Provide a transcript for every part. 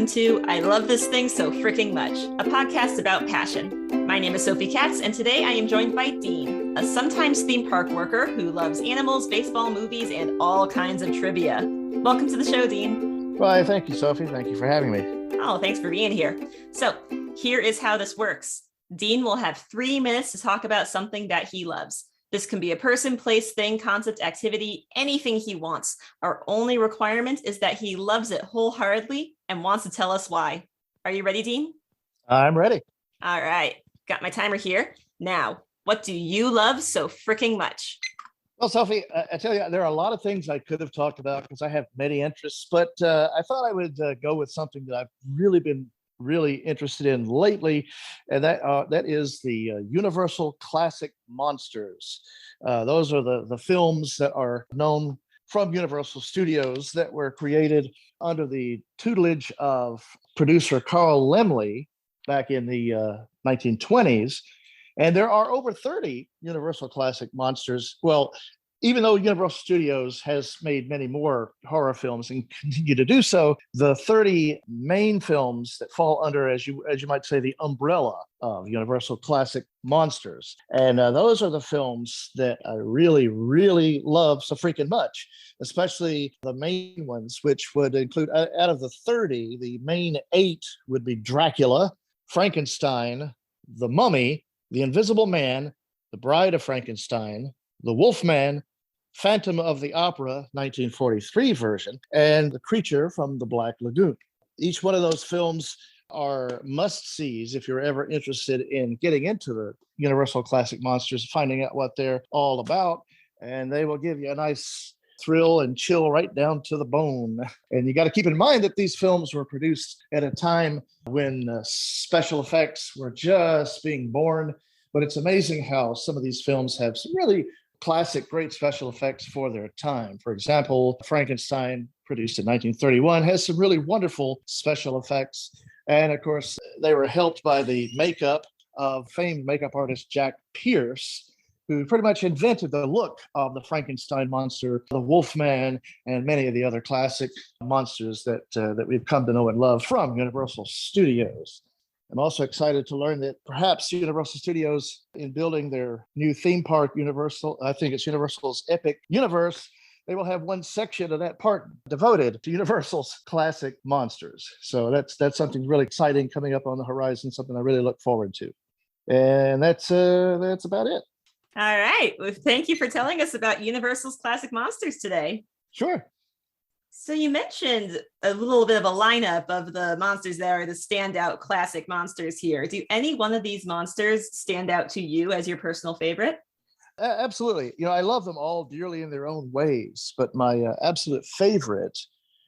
welcome to I Love This Thing So Fricking Much, a podcast about passion. My name is Sophie Katz, and today I am joined by Dean, a sometimes theme park worker who loves animals, baseball, movies, and all kinds of trivia. Welcome to the show, Dean. Well, thank you, Sophie. Thank you for having me. Oh, thanks for being here. So here is how this works. Dean will have 3 minutes to talk about something that he loves. This can be a person, place, thing, concept, activity, anything he wants. Our only requirement is that he loves it wholeheartedly and wants to tell us why. Are you ready, Dean? I'm ready. All right. Got my timer here. Now, what do you love so freaking much? Well, Sophie, I tell you, there are a lot of things I could have talked about because I have many interests, but I thought I would go with something that I've been really interested in lately, and that is the Universal Classic Monsters. Those are the films that are known from Universal Studios that were created under the tutelage of producer Carl Laemmle back in the 1920s. And there are over 30 Universal Classic Monsters. Well, even though Universal Studios has made many more horror films and continue to do so, the 30 main films that fall under, as you might say, the umbrella of Universal Classic Monsters. And those are the films that I really, really love so freaking much, especially the main ones, which would include, out of the 30, the main 8 would be Dracula, Frankenstein, The Mummy, The Invisible Man, The Bride of Frankenstein, The Wolfman, Phantom of the Opera, 1943 version, and The Creature from the Black Lagoon. Each one of those films are must-sees if you're ever interested in getting into the Universal Classic Monsters, finding out what they're all about, and they will give you a nice thrill and chill right down to the bone. And you got to keep in mind that these films were produced at a time when special effects were just being born, but it's amazing how some of these films have some really classic, great special effects for their time. For example, Frankenstein, produced in 1931, has some really wonderful special effects. And of course, they were helped by the makeup of famed makeup artist Jack Pierce, who pretty much invented the look of the Frankenstein monster, the Wolfman, and many of the other classic monsters that we've come to know and love from Universal Studios. I'm also excited to learn that perhaps Universal Studios, in building their new theme park, I think it's Universal's Epic Universe, they will have one section of that park devoted to Universal's classic monsters. So that's something really exciting coming up on the horizon, something I really look forward to. And that's about it. All right. Well, thank you for telling us about Universal's classic monsters today. Sure. So you mentioned a little bit of a lineup of the monsters that are the standout classic monsters here. Do any one of these monsters stand out to you as your personal favorite? Absolutely. I love them all dearly in their own ways, but my absolute favorite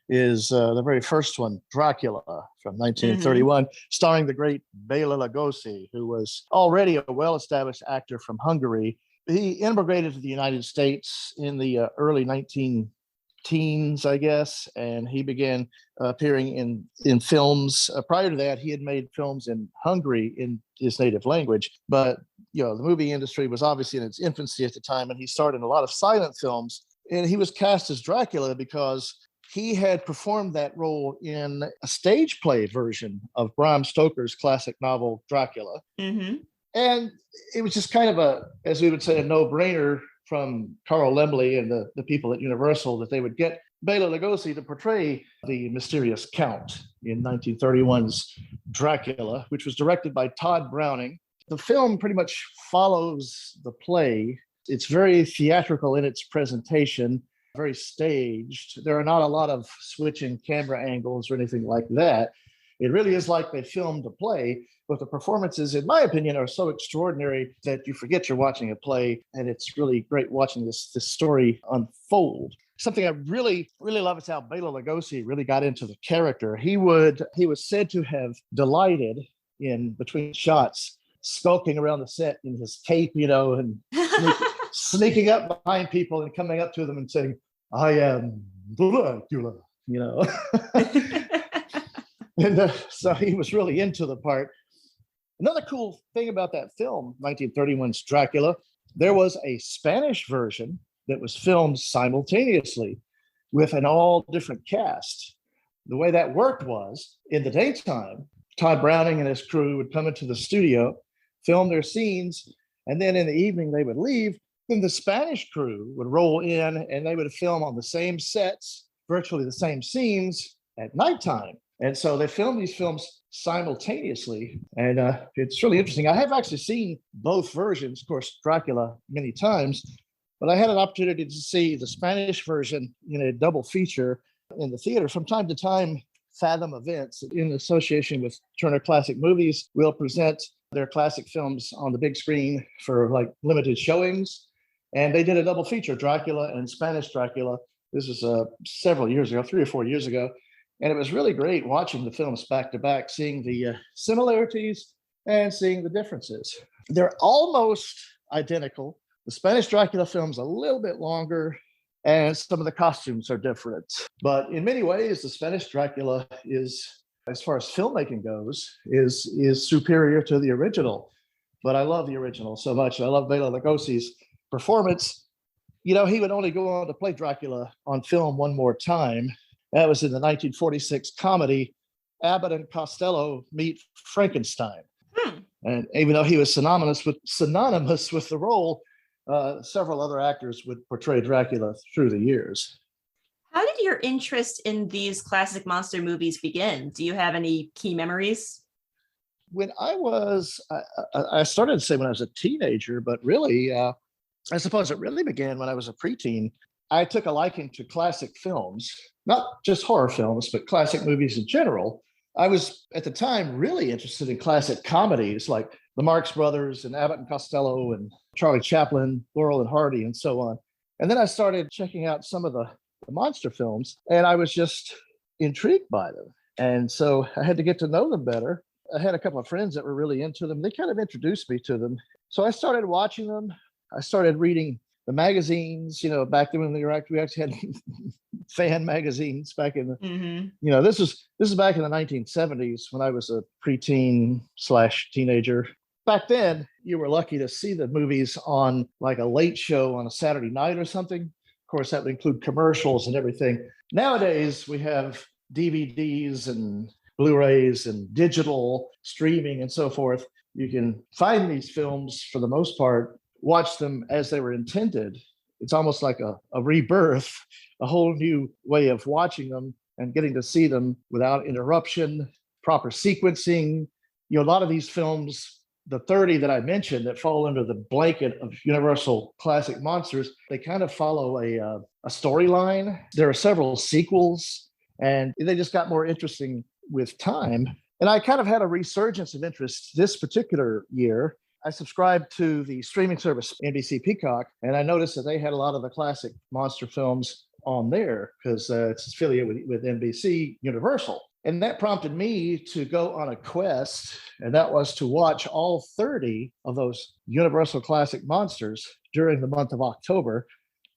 is the very first one, Dracula from 1931, starring the great Bela Lugosi, who was already a well-established actor from Hungary. He immigrated to the United States in the early 19-teens, I guess, and he began appearing in films. Prior to that, he had made films in Hungary in his native language, but the movie industry was obviously in its infancy at the time, and he starred in a lot of silent films. And he was cast as Dracula because he had performed that role in a stage play version of Bram Stoker's classic novel Dracula. Mm-hmm. And it was just kind of as we would say, a no-brainer from Carl Laemmle and the people at Universal that they would get Bela Lugosi to portray the mysterious Count in 1931's Dracula, which was directed by Todd Browning. The film pretty much follows the play. It's very theatrical in its presentation, very staged. There are not a lot of switching camera angles or anything like that. It really is like they filmed a play, but the performances, in my opinion, are so extraordinary that you forget you're watching a play, and it's really great watching this story unfold. Something I really, really love is how Bela Lugosi really got into the character. He was said to have delighted in between shots, skulking around the set in his cape, and sneaking up behind people and coming up to them and saying, "I am Dracula," And so he was really into the part. Another cool thing about that film, 1931's Dracula, there was a Spanish version that was filmed simultaneously with an all different cast. The way that worked was in the daytime, Todd Browning and his crew would come into the studio, film their scenes, and then in the evening they would leave. Then the Spanish crew would roll in and they would film on the same sets, virtually the same scenes at nighttime. And so they filmed these films simultaneously. And it's really interesting. I have actually seen both versions, of course, Dracula many times, but I had an opportunity to see the Spanish version in a double feature in the theater. From time to time, Fathom Events, in association with Turner Classic Movies, will present their classic films on the big screen for like limited showings. And they did a double feature, Dracula and Spanish Dracula. This was several years ago, 3 or 4 years ago. And it was really great watching the films back to back, seeing the similarities and seeing the differences. They're almost identical. The Spanish Dracula film's a little bit longer, and some of the costumes are different. But in many ways, the Spanish Dracula is, as far as filmmaking goes, is superior to the original. But I love the original so much. I love Bela Lugosi's performance. You know, he would only go on to play Dracula on film one more time. That was in the 1946 comedy Abbott and Costello Meet Frankenstein. And even though he was synonymous with the role, several other actors would portray Dracula through the years. How did your interest in these classic monster movies begin? Do you have any key memories? When I started to say when I was a teenager, but really, I suppose it really began when I was a preteen. I took a liking to classic films, not just horror films, but classic movies in general. I was, at the time, really interested in classic comedies like the Marx Brothers and Abbott and Costello and Charlie Chaplin, Laurel and Hardy, and so on. And then I started checking out some of the monster films, and I was just intrigued by them. And so I had to get to know them better. I had a couple of friends that were really into them. They kind of introduced me to them. So I started watching them. I started reading the magazines, you know, back then when we actually had fan magazines back in the, this is back in the 1970s when I was a preteen/teenager. Back then, you were lucky to see the movies on like a late show on a Saturday night or something. Of course, that would include commercials and everything. Nowadays, we have DVDs and Blu-rays and digital streaming and so forth. You can find these films for the most part, watch them as they were intended. It's almost like a rebirth, a whole new way of watching them and getting to see them without interruption, proper sequencing. You know, a lot of these films, the 30 that I mentioned that fall under the blanket of Universal Classic Monsters, they kind of follow a storyline. There are several sequels, and they just got more interesting with time. And I kind of had a resurgence of interest this particular year. I subscribed to the streaming service NBC Peacock, and I noticed that they had a lot of the classic monster films on there because it's affiliated with NBC Universal. And that prompted me to go on a quest, and that was to watch all 30 of those Universal Classic Monsters during the month of October,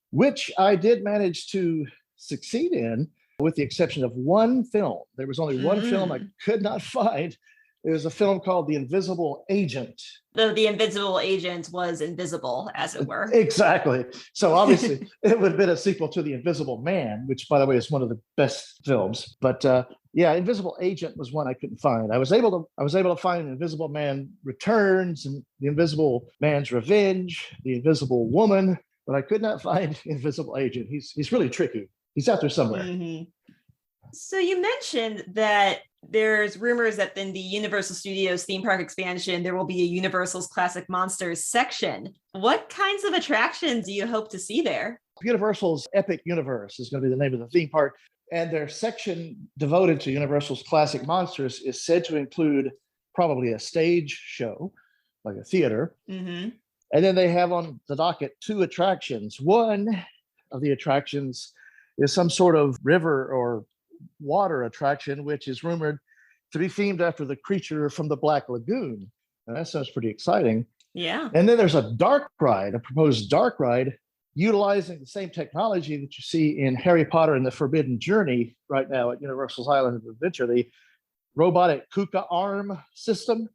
which I did manage to succeed in, with the exception of one film. There was only one film I could not find. It was a film called The Invisible Agent. The Invisible Agent was invisible, as it were. Exactly. So obviously, it would have been a sequel to The Invisible Man, which, by the way, is one of the best films. But yeah, Invisible Agent was one I couldn't find. I was able to find Invisible Man Returns and The Invisible Man's Revenge, The Invisible Woman, but I could not find Invisible Agent. He's really tricky. He's out there somewhere. So you mentioned that there's rumors that in the Universal Studios theme park expansion, there will be a Universal's Classic Monsters section. What kinds of attractions do you hope to see there? Universal's Epic Universe is going to be the name of the theme park. And their section devoted to Universal's Classic Monsters is said to include probably a stage show, like a theater. And then they have on the docket 2 attractions. One of the attractions is some sort of river or water attraction, which is rumored to be themed after the creature from the Black Lagoon. And that sounds pretty exciting. Yeah. And then there's a proposed dark ride, utilizing the same technology that you see in Harry Potter and the Forbidden Journey right now at Universal's Island of Adventure, the robotic Kuka arm system.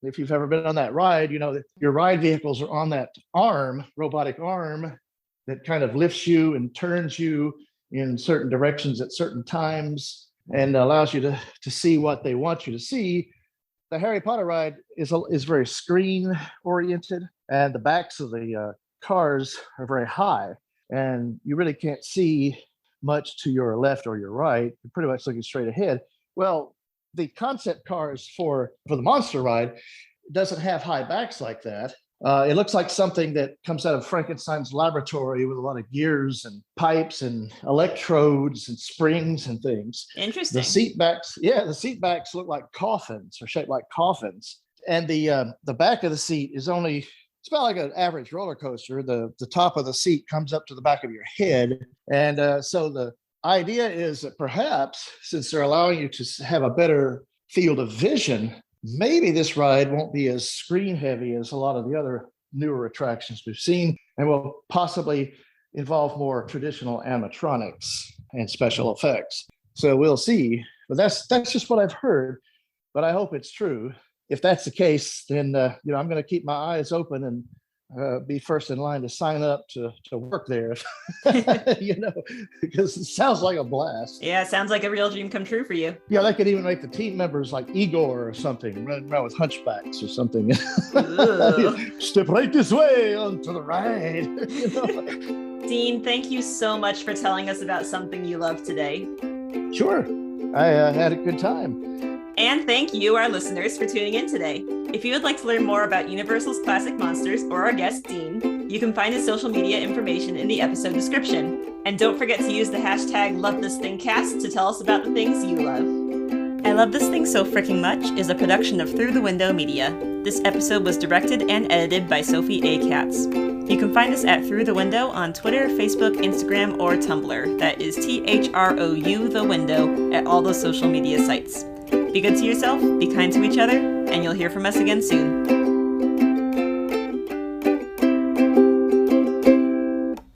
If you've ever been on that ride, you know that your ride vehicles are on that robotic arm that kind of lifts you and turns you in certain directions at certain times. and allows you to see what they want you to see. The Harry Potter ride is very screen oriented, and the backs of the cars are very high, and you really can't see much to your left or your right. You're pretty much looking straight ahead. Well, the concept cars for the monster ride doesn't have high backs like that. It looks like something that comes out of Frankenstein's laboratory with a lot of gears and pipes and electrodes and springs and things. Interesting. The seat backs look like coffins, or shaped like coffins. And the back of the seat is it's about like an average roller coaster. The top of the seat comes up to the back of your head. And so the idea is that perhaps, since they're allowing you to have a better field of vision, maybe this ride won't be as screen heavy as a lot of the other newer attractions we've seen, and will possibly involve more traditional animatronics and special effects. So we'll see. But that's just what I've heard, but I hope it's true. If that's the case, then I'm going to keep my eyes open and be first in line to sign up to work there, because it sounds like a blast. Yeah, it sounds like a real dream come true for you. Yeah, they could even make the team members like Igor or something, running around with hunchbacks or something. Step right this way onto the ride. Dean, thank you so much for telling us about something you love today. Sure, I had a good time. And thank you, our listeners, for tuning in today. If you would like to learn more about Universal's classic monsters or our guest, Dean, you can find his social media information in the episode description. And don't forget to use the hashtag #LoveThisThingCast to tell us about the things you love. I Love This Thing So Fricking Much is a production of Through the Window Media. This episode was directed and edited by Sophie A. Katz. You can find us at Through the Window on Twitter, Facebook, Instagram, or Tumblr. That is THROU The Window at all those social media sites. Be good to yourself, be kind to each other, and you'll hear from us again soon.